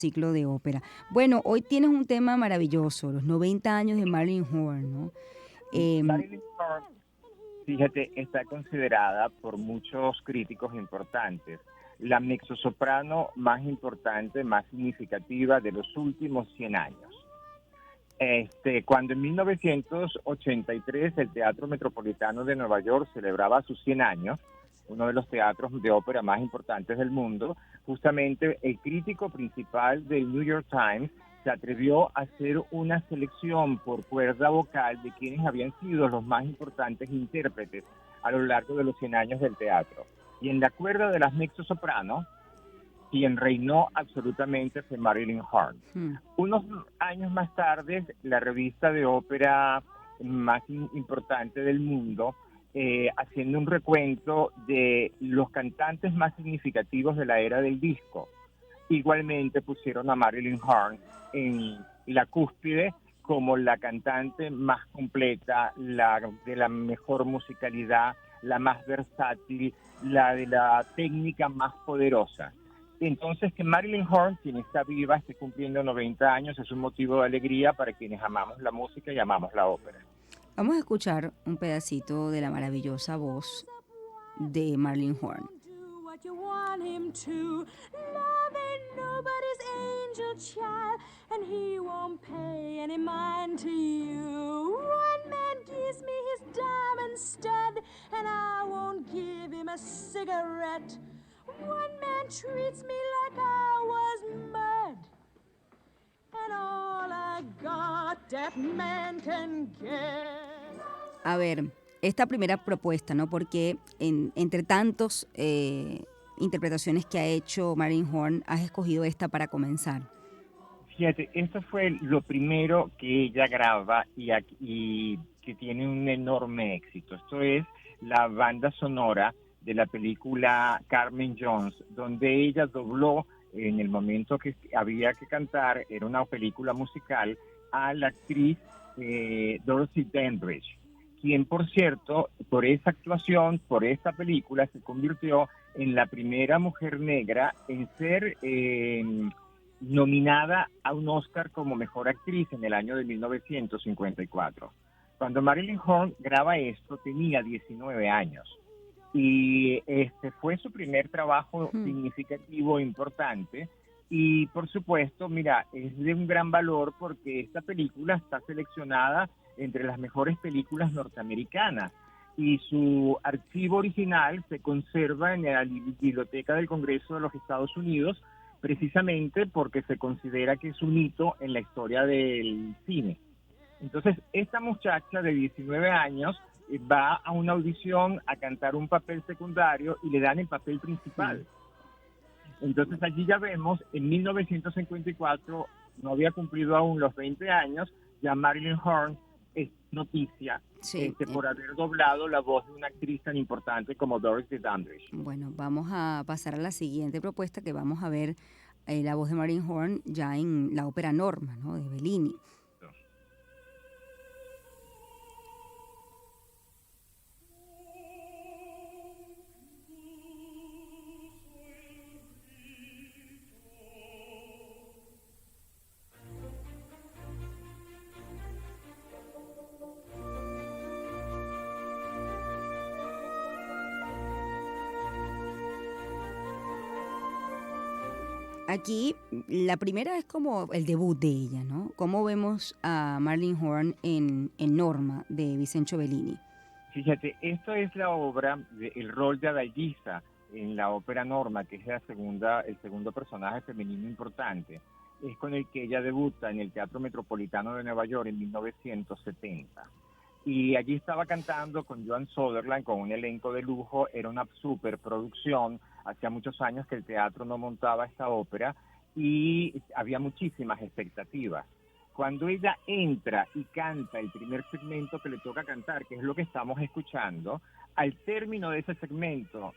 ciclo de ópera. Bueno, hoy tienes un tema maravilloso, los 90 años de Marilyn Horne, ¿no? Em, Marilyn Monroe, fíjate, está considerada por muchos críticos importantes la mezzosoprano más importante, más significativa de los últimos 100 años. Cuando en 1983 el Teatro Metropolitano de Nueva York celebraba sus 100 años, uno de los teatros de ópera más importantes del mundo, justamente el crítico principal del New York Times se atrevió a hacer una selección por cuerda vocal de quienes habían sido los más importantes intérpretes a lo largo de los 100 años del teatro. Y en la cuerda de las mezzosopranos, quien reinó absolutamente fue Marilyn Horne. hmm, Unos años más tarde, la revista de ópera más importante del mundo, haciendo un recuento de los cantantes más significativos de la era del disco, igualmente pusieron a Marilyn Horne en la cúspide como la cantante más completa, la de la mejor musicalidad, la más versátil, la de la técnica más poderosa. Entonces, que Marilyn Horne, quien está viva, esté cumpliendo 90 años, es un motivo de alegría para quienes amamos la música y amamos la ópera. Vamos a escuchar un pedacito de la maravillosa voz de Marilyn Horne. Do what you want him to. Love ain't nobody's angel child, and he won't pay any mind to you. One man gives me his diamond stud, and I won't give him a cigarette. One man treats me like I was mud, and all I got that man can get. A ver, esta primera propuesta, ¿no? Porque entre tantos interpretaciones que ha hecho Marilyn Horne, has escogido esta para comenzar. Fíjate, esto fue lo primero que ella graba y que tiene un enorme éxito. Esto es la banda sonora de la película Carmen Jones, donde ella dobló en el momento que había que cantar, era una película musical, a la actriz Dorothy Dandridge, quien, por cierto, por esa actuación, por esta película, se convirtió en la primera mujer negra en ser nominada a un Oscar como mejor actriz en el año de 1954. Cuando Marilyn Horne graba esto, tenía 19 años. Y este fue su primer trabajo Hmm. significativo, importante. Y por supuesto, mira, es de un gran valor porque esta película está seleccionada entre las mejores películas norteamericanas y su archivo original se conserva en la Biblioteca del Congreso de los Estados Unidos, precisamente porque se considera que es un hito en la historia del cine. Entonces, esta muchacha de 19 años va a una audición a cantar un papel secundario y le dan el papel principal. Entonces, allí ya vemos, en 1954, no había cumplido aún los 20 años, ya Marilyn Horne es noticia Sí. por haber doblado la voz de una actriz tan importante como Dorothy Dandridge. Bueno, vamos a pasar a la siguiente propuesta que vamos a ver la voz de Marilyn Horne ya en la ópera Norma, ¿no? De Bellini. Aquí la primera es como el debut de ella, ¿no? ¿Cómo vemos a Marilyn Horne en Norma de Vincenzo Bellini? Fíjate, esto es la obra, el rol de Adalgisa en la ópera Norma, que es el segundo personaje femenino importante. Es con el que ella debuta en el Teatro Metropolitano de Nueva York en 1970. Y allí estaba cantando con Joan Sutherland, con un elenco de lujo, era una superproducción, hacía muchos años que el teatro no montaba esta ópera y había muchísimas expectativas. Cuando ella entra y canta el primer segmento que le toca cantar, que es lo que estamos escuchando, al término de ese segmento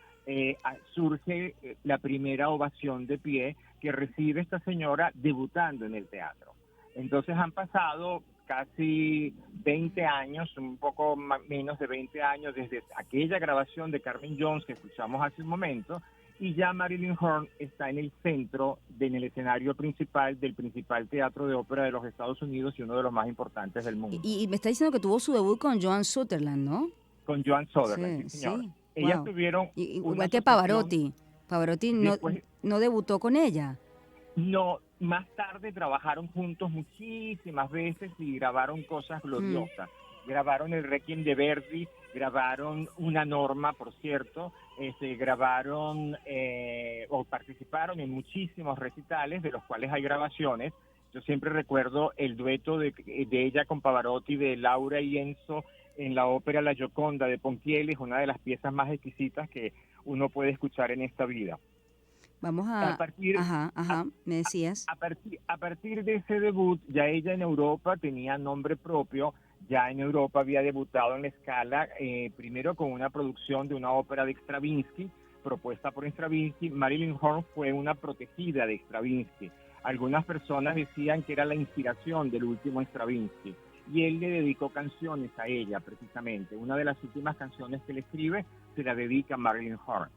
surge la primera ovación de pie que recibe esta señora debutando en el teatro. Entonces han pasado casi 20 años, un poco menos de 20 años desde aquella grabación de Carmen Jones que escuchamos hace un momento, y ya Marilyn Horne está en el centro, en el escenario principal del principal teatro de ópera de los Estados Unidos y uno de los más importantes del mundo. Y me está diciendo que tuvo su debut con Joan Sutherland, ¿no? Con Joan Sutherland, Sí, sí, señor. sí. Ellas Wow. tuvieron una Igual que asociación. Pavarotti. Pavarotti Después, no debutó con ella. no, más tarde trabajaron juntos muchísimas veces y grabaron cosas gloriosas. Grabaron el Requiem de Verdi, grabaron Una Norma, por cierto, grabaron o participaron en muchísimos recitales, de los cuales hay grabaciones. Yo siempre recuerdo el dueto de ella con Pavarotti, de Laura y Enzo, en la ópera La Gioconda de Ponchielli, es una de las piezas más exquisitas que uno puede escuchar en esta vida. Vamos A a... partir, Ajá, me decías. a partir de ese debut, ya ella en Europa tenía nombre propio, ya en Europa había debutado en la Scala, primero con una producción de una ópera de Stravinsky, propuesta por Stravinsky. Marilyn Horne fue una protegida de Stravinsky. Algunas personas decían que era la inspiración del último Stravinsky, y él le dedicó canciones a ella, precisamente. Una de las últimas canciones que le escribe se la dedica a Marilyn Horne.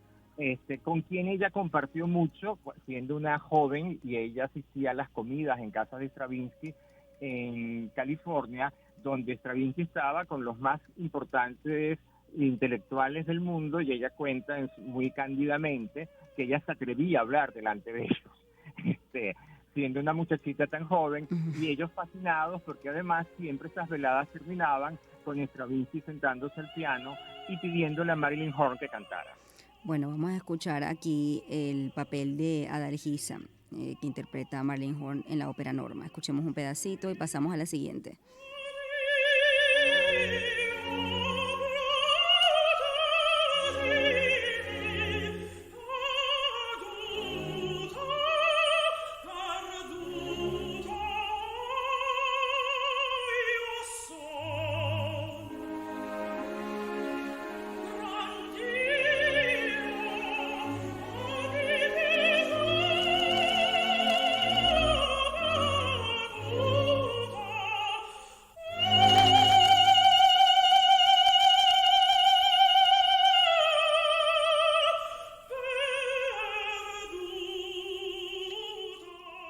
Con quien ella compartió mucho, siendo una joven, y ella asistía a las comidas en casa de Stravinsky en California, donde Stravinsky estaba con los más importantes intelectuales del mundo, y ella cuenta muy cándidamente que ella se atrevía a hablar delante de ellos, siendo una muchachita tan joven, y ellos fascinados porque además siempre esas veladas terminaban con Stravinsky sentándose al piano y pidiéndole a Marilyn Horne que cantara. Bueno, vamos a escuchar aquí el papel de Adalgisa, que interpreta a Marilyn Horne en la ópera Norma. Escuchemos un pedacito y pasamos a la siguiente.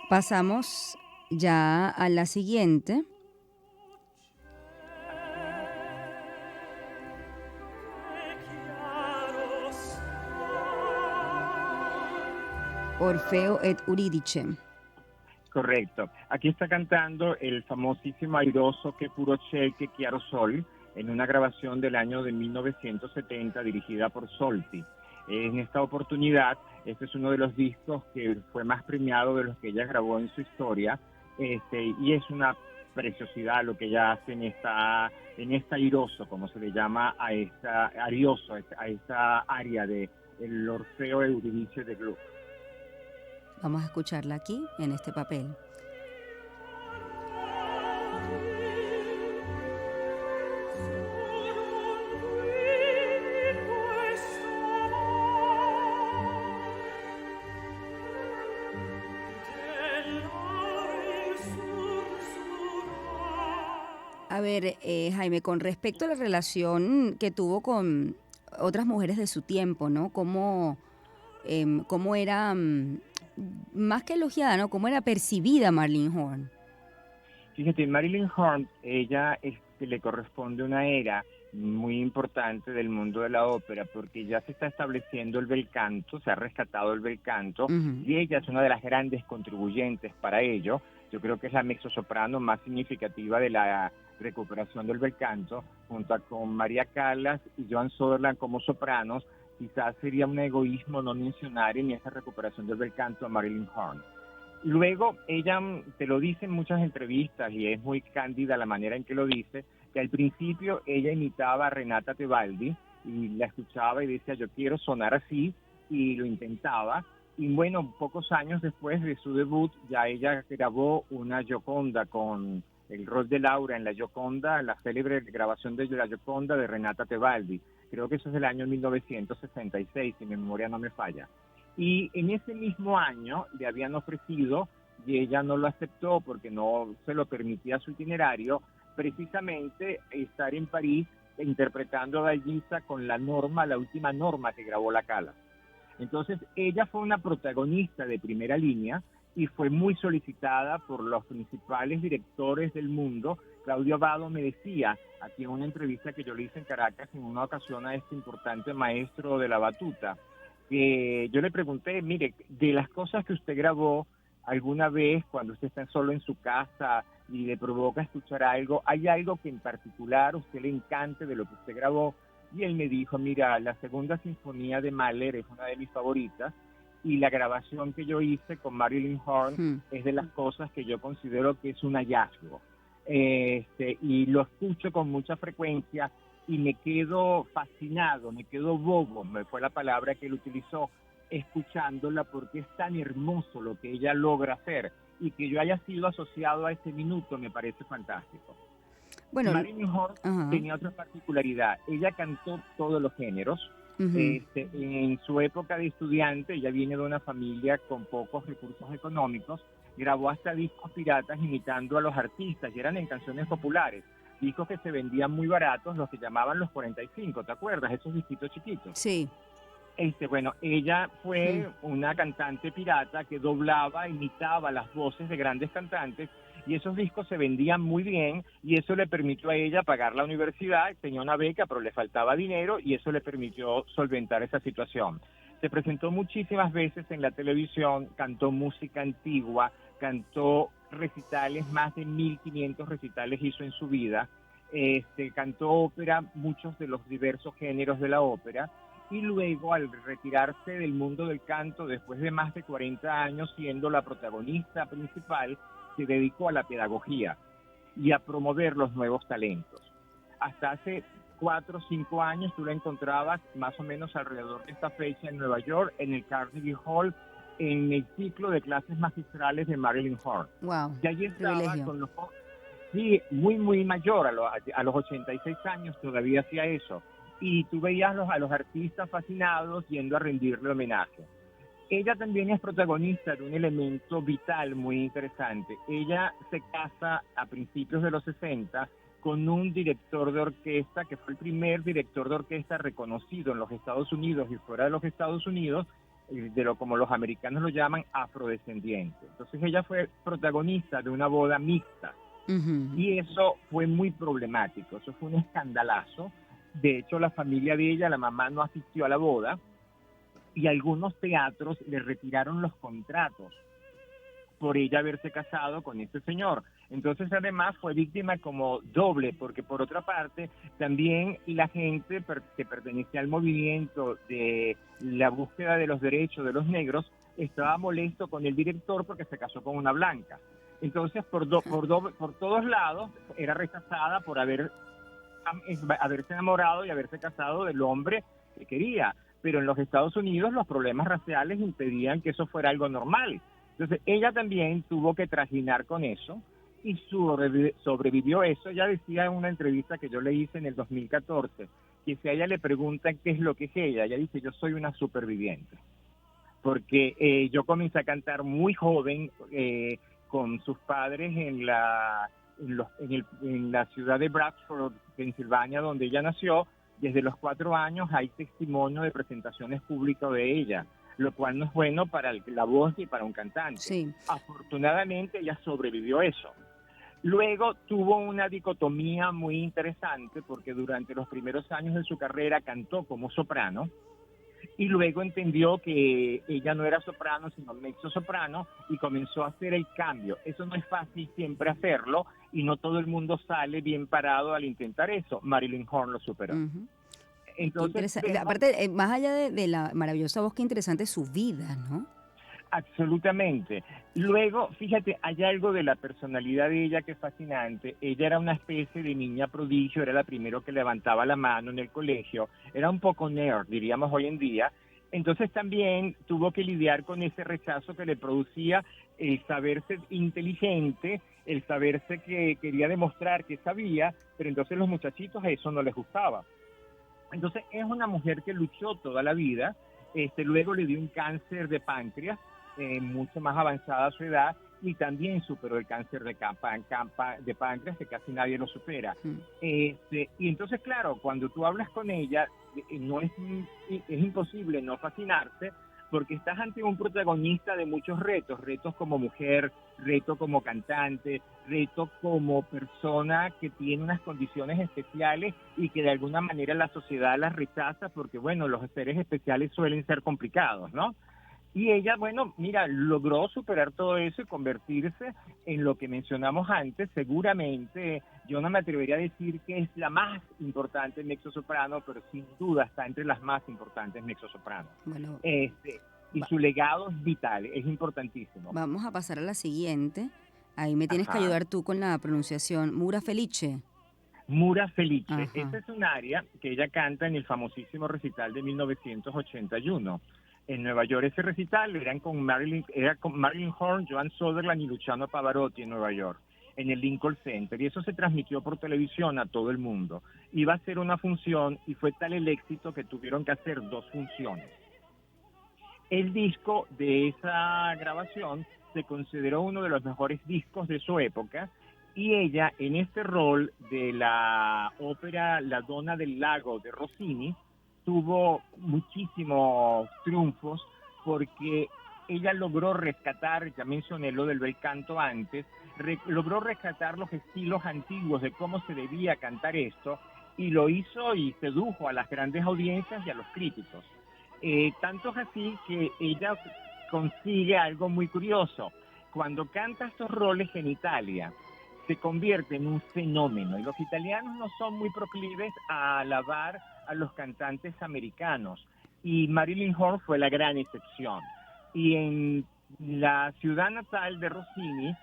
Pasamos ya a la siguiente. Orfeo et Eurídice. Correcto. Aquí está cantando el famosísimo airoso Che puro ciel, che chiaro sol, en una grabación del año de 1970 dirigida por Solti. En esta oportunidad, este es uno de los discos que fue más premiado de los que ella grabó en su historia, y es una preciosidad lo que ella hace en esta airoso, como se le llama a esta arioso, a esta aria de el Orfeo Eurídice de Gluck. Vamos a escucharla aquí, en este papel. A ver, Jaime, con respecto a la relación que tuvo con otras mujeres de su tiempo, ¿no? ¿Cómo era, más que elogiada, ¿no? ¿Cómo era percibida Marilyn Horne? Fíjate, Marilyn Horne, ella le corresponde una era muy importante del mundo de la ópera, porque ya se está estableciendo el bel canto, se ha rescatado el bel canto, y ella es una de las grandes contribuyentes para ello. Yo creo que es la mezzosoprano más significativa de la recuperación del bel canto, junto con María Callas y Joan Sutherland como sopranos. Quizás sería un egoísmo no mencionar en esa recuperación del bel canto a Marilyn Horne. Luego, ella te lo dice en muchas entrevistas, y es muy cándida la manera en que lo dice, que al principio ella imitaba a Renata Tebaldi, y la escuchaba y decía, yo quiero sonar así, y lo intentaba. Y bueno, pocos años después de su debut, ya ella grabó una Gioconda con el rol de Laura en la Gioconda, la célebre grabación de la Gioconda de Renata Tebaldi. Creo que eso es del año 1966, si mi memoria no me falla. Y en ese mismo año le habían ofrecido, y ella no lo aceptó porque no se lo permitía su itinerario, precisamente estar en París interpretando a Adalgisa con la Norma, la última Norma que grabó la Cala. Entonces, ella fue una protagonista de primera línea y fue muy solicitada por los principales directores del mundo. Claudio Abbado me decía, aquí en una entrevista que yo le hice en Caracas en una ocasión a este importante maestro de la batuta, que yo le pregunté, mire, de las cosas que usted grabó alguna vez cuando usted está solo en su casa y le provoca escuchar algo, ¿hay algo que en particular a usted le encante de lo que usted grabó? Y él me dijo, mira, la segunda sinfonía de Mahler es una de mis favoritas y la grabación que yo hice con Marilyn Horne es de las cosas que yo considero que es un hallazgo. Y lo escucho con mucha frecuencia y me quedo fascinado, me quedo bobo, me fue la palabra que él utilizó, escuchándola porque es tan hermoso lo que ella logra hacer y que yo haya sido asociado a ese minuto me parece fantástico. Bueno, Marilyn Horne tenía otra particularidad, ella cantó todos los géneros. En su época de estudiante, ella viene de una familia con pocos recursos económicos, grabó hasta discos piratas imitando a los artistas y eran en canciones populares, discos que se vendían muy baratos, los que llamaban los 45, ¿te acuerdas? Esos disquitos chiquitos. Sí. Bueno, ella fue una cantante pirata que doblaba, imitaba las voces de grandes cantantes y esos discos se vendían muy bien y eso le permitió a ella pagar la universidad, tenía una beca pero le faltaba dinero y eso le permitió solventar esa situación. Se presentó muchísimas veces en la televisión, cantó música antigua, cantó recitales, más de 1500 recitales hizo en su vida, cantó ópera, muchos de los diversos géneros de la ópera, y luego al retirarse del mundo del canto, después de más de 40 años siendo la protagonista principal, se dedicó a la pedagogía y a promover los nuevos talentos. Hasta hace 4 o 5 años tú la encontrabas más o menos alrededor de esta fecha en Nueva York, en el Carnegie Hall, en el ciclo de clases magistrales de Marilyn Horne. Wow, y allí estaba privilegio. con los... Sí, muy mayor, a los 86 años todavía hacía eso. Y tú veías a los artistas fascinados yendo a rendirle homenaje. Ella también es protagonista de un elemento vital muy interesante. Ella se casa a principios de los 60 con un director de orquesta que fue el primer director de orquesta reconocido en los Estados Unidos y fuera de los Estados Unidos, como los americanos lo llaman, afrodescendiente. Entonces ella fue protagonista de una boda mixta. Y eso fue muy problemático, eso fue un escandalazo. De hecho, la familia de ella, la mamá no asistió a la boda y algunos teatros le retiraron los contratos por ella haberse casado con este señor. Entonces, además, fue víctima como doble, porque por otra parte, también la gente que pertenecía al movimiento de la búsqueda de los derechos de los negros estaba molesto con el director porque se casó con una blanca. Entonces, por todos lados, era rechazada por haberse enamorado y haberse casado del hombre que quería. Pero en los Estados Unidos los problemas raciales impedían que eso fuera algo normal. Entonces ella también tuvo que trajinar con eso y sobrevivió eso. Ella decía en una entrevista que yo le hice en el 2014 que si a ella le preguntan qué es lo que es ella dice: yo soy una superviviente. Porque yo comencé a cantar muy joven con sus padres en la ciudad de Bradford, Pensilvania, donde ella nació. Desde los 4 años hay testimonio de presentaciones públicas de ella, lo cual no es bueno para la voz y para un cantante. Sí. Afortunadamente ella sobrevivió eso. Luego tuvo una dicotomía muy interesante porque durante los primeros años de su carrera cantó como soprano y luego entendió que ella no era soprano sino mezzosoprano y comenzó a hacer el cambio. Eso no es fácil siempre hacerlo y no todo el mundo sale bien parado al intentar eso. Marilyn Horne lo superó. Entonces, aparte, más allá de la maravillosa voz, qué interesante es su vida, ¿no? Absolutamente. Luego, fíjate, hay algo de la personalidad de ella que es fascinante. Ella era una especie de niña prodigio, era la primera que levantaba la mano en el colegio, era un poco nerd, diríamos hoy en día. Entonces también tuvo que lidiar con ese rechazo que le producía el saberse inteligente, el saberse que quería demostrar que sabía, pero entonces los muchachitos a eso no les gustaba. Entonces es una mujer que luchó toda la vida, luego le dio un cáncer de páncreas, mucho más avanzada a su edad, y también superó el cáncer de páncreas, que casi nadie lo supera. Y entonces, claro, cuando tú hablas con ella, es imposible no fascinarse, porque estás ante un protagonista de muchos retos, retos como mujer, reto como cantante, reto como persona que tiene unas condiciones especiales y que de alguna manera la sociedad las rechaza porque, bueno, los seres especiales suelen ser complicados, ¿no? Y ella, bueno, mira, logró superar todo eso y convertirse en lo que mencionamos antes. Seguramente, yo no me atrevería a decir que es la más importante mezzosoprano, pero sin duda está entre las más importantes mezzosopranos. Bueno, Y su legado es vital, es importantísimo. vamos a pasar a la siguiente. Ahí me tienes que Ajá. ayudar tú con la pronunciación. Mura Felice. Mura Felice, Ajá. esta es un aria que ella canta en el famosísimo recital de 1981. En Nueva York ese recital era con Marilyn Horne, Joan Sutherland y Luciano Pavarotti en Nueva York, en el Lincoln Center, y eso se transmitió por televisión a todo el mundo. Iba a ser una función y fue tal el éxito que tuvieron que hacer 2 funciones. El disco de esa grabación se consideró uno de los mejores discos de su época, y ella, en este rol de la ópera La Donna del Lago de Rossini, tuvo muchísimos triunfos porque ella logró rescatar, ya mencioné lo del bel canto antes, logró rescatar los estilos antiguos de cómo se debía cantar esto, y lo hizo y sedujo a las grandes audiencias y a los críticos. Tanto es así que ella consigue algo muy curioso. Cuando canta estos roles en Italia, se convierte en un fenómeno, y los italianos no son muy proclives a alabar a los cantantes americanos, y Marilyn Horne fue la gran excepción. Y en la ciudad natal de Rossini,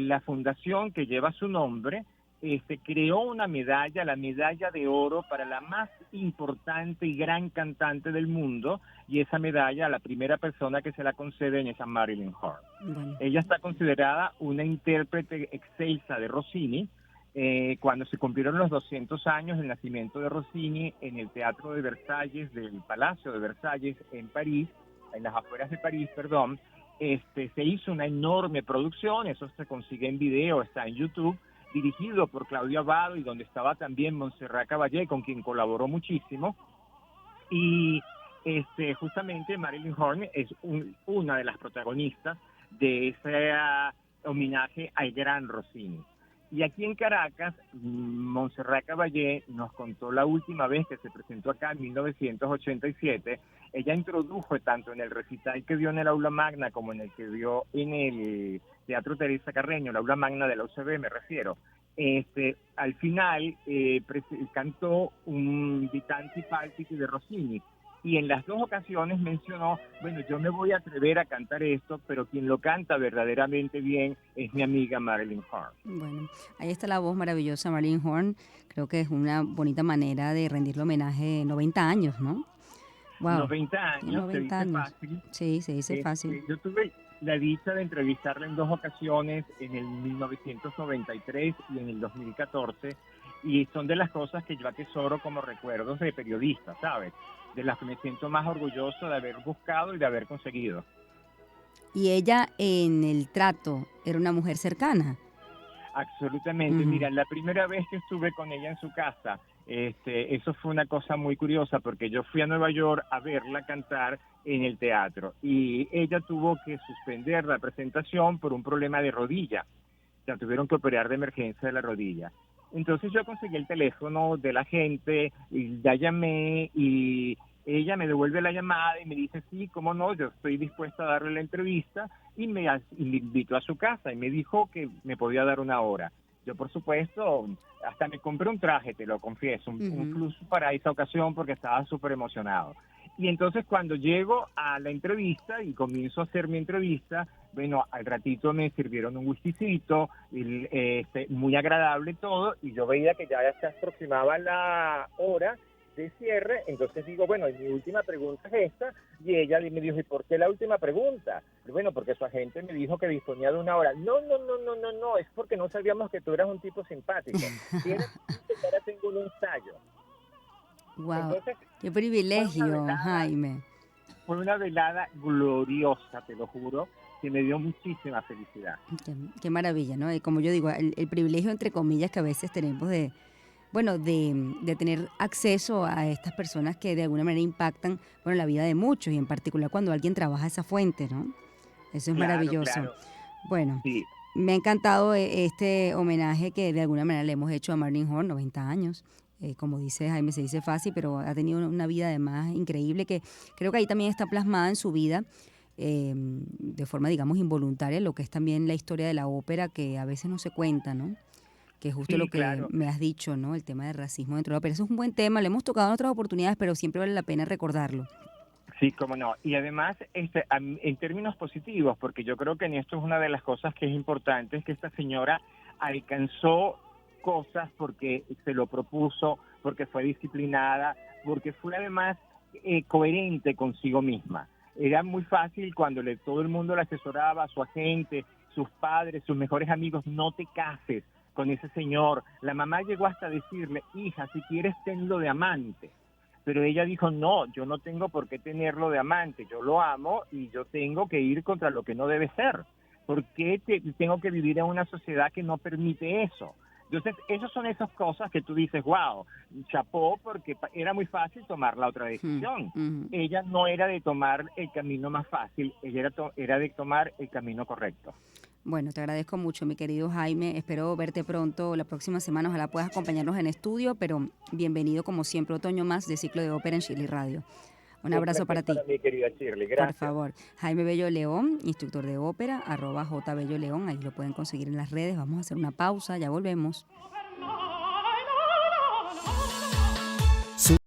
la fundación que lleva su nombre, se creó una medalla, la medalla de oro para la más importante y gran cantante del mundo, y esa medalla, la primera persona que se la conceden es a Marilyn Horne. Bueno. Ella está considerada una intérprete excelsa de Rossini. Cuando se cumplieron los 200 años del nacimiento de Rossini en el Teatro de Versalles, del Palacio de Versalles en París, en las afueras de París, perdón, se hizo una enorme producción, eso se consigue en video, está en YouTube, dirigido por Claudio Abbado, y donde estaba también Montserrat Caballé, con quien colaboró muchísimo. Y justamente Marilyn Horne es una de las protagonistas de ese homenaje al gran Rossini. Y aquí en Caracas, Montserrat Caballé nos contó la última vez que se presentó acá en 1987. Ella introdujo tanto en el recital que dio en el Aula Magna como en el que dio en el Teatro Teresa Carreño, el Aula Magna de la UCB me refiero. Al final cantó un Vitanti Palpiti de Rossini, y en las 2 ocasiones mencionó, bueno, yo me voy a atrever a cantar esto, pero quien lo canta verdaderamente bien es mi amiga Marilyn Horne. Bueno, ahí está la voz maravillosa Marilyn Horne. Creo que es una bonita manera de rendirle homenaje. 90 años, ¿no? Wow. 90 años, 90 se dice años. fácil. Sí, se dice fácil. Yo tuve la dicha de entrevistarla en 2 ocasiones, en el 1993 y en el 2014, y son de las cosas que yo atesoro como recuerdos de periodista, ¿sabes? De las que me siento más orgulloso de haber buscado y de haber conseguido. Y ella en el trato era una mujer cercana. Absolutamente. Mira, la primera vez que estuve con ella en su casa, eso fue una cosa muy curiosa, porque yo fui a Nueva York a verla cantar en el teatro, y ella tuvo que suspender la presentación por un problema de rodilla. La tuvieron que operar de emergencia de la rodilla. Entonces yo conseguí el teléfono de la gente, y la llamé, y ella me devuelve la llamada y me dice, sí, cómo no, yo estoy dispuesta a darle la entrevista, y me invitó a su casa y me dijo que me podía dar 1 hora. Yo, por supuesto, hasta me compré un traje, te lo confieso, un plus para esa ocasión, porque estaba súper emocionado. Y entonces cuando llego a la entrevista y comienzo a hacer mi entrevista, bueno, al ratito me sirvieron un whiskycito, muy agradable todo, y yo veía que ya se aproximaba la hora de cierre. Entonces digo, bueno, y mi última pregunta es esta, y ella me dijo, ¿y por qué la última pregunta? Bueno, porque su agente me dijo que disponía de 1 hora. No, es porque no sabíamos que tú eras un tipo simpático. Tienes que ahora tengo un ensayo. Wow, entonces, qué privilegio, Jaime. Fue una velada gloriosa, te lo juro, que me dio muchísima felicidad. Qué maravilla, ¿no? Y como yo digo, el privilegio, entre comillas, que a veces tenemos de bueno, de tener acceso a estas personas que de alguna manera impactan, bueno, la vida de muchos y en particular cuando alguien trabaja esa fuente, ¿no? Eso es Claro, maravilloso. claro. Bueno, Sí, me ha encantado este homenaje que de alguna manera le hemos hecho a Marlene Horn, 90 años. Como dice Jaime, se dice fácil, pero ha tenido una vida además increíble que creo que ahí también está plasmada en su vida de forma, digamos, involuntaria, lo que es también la historia de la ópera que a veces no se cuenta, ¿no? Que es justo lo sí, que claro. me has dicho, ¿no? El tema del racismo dentro de la ópera. Eso es un buen tema, lo hemos tocado en otras oportunidades, pero siempre vale la pena recordarlo. Sí, cómo no. Y además, en términos positivos, porque yo creo que en esto es una de las cosas que es importante, es que esta señora alcanzó cosas porque se lo propuso, porque fue disciplinada, porque fue además coherente consigo misma. Era muy fácil cuando todo el mundo le asesoraba, su agente, sus padres, sus mejores amigos, no te cases con ese señor. La mamá llegó hasta decirle, hija, si quieres tenlo de amante. Pero ella dijo, no, yo no tengo por qué tenerlo de amante, yo lo amo y yo tengo que ir contra lo que no debe ser. ¿Por qué tengo que vivir en una sociedad que no permite eso? Entonces, esas son esas cosas que tú dices, wow, chapó, porque era muy fácil tomar la otra Mm, decisión. mm. Ella no era de tomar el camino más fácil, ella era de tomar el camino correcto. Bueno, te agradezco mucho, mi querido Jaime. Espero verte pronto la próxima semana. Ojalá puedas acompañarnos en estudio, pero bienvenido como siempre, otoño más de Ciclo de Ópera en Chile Radio. Un Un abrazo placer para ti. para mí, querida Shirley, Por gracias. favor, Jaime Bello León, instructor de ópera, @jbelloleón, ahí lo pueden conseguir en las redes. Vamos a hacer una pausa, ya volvemos.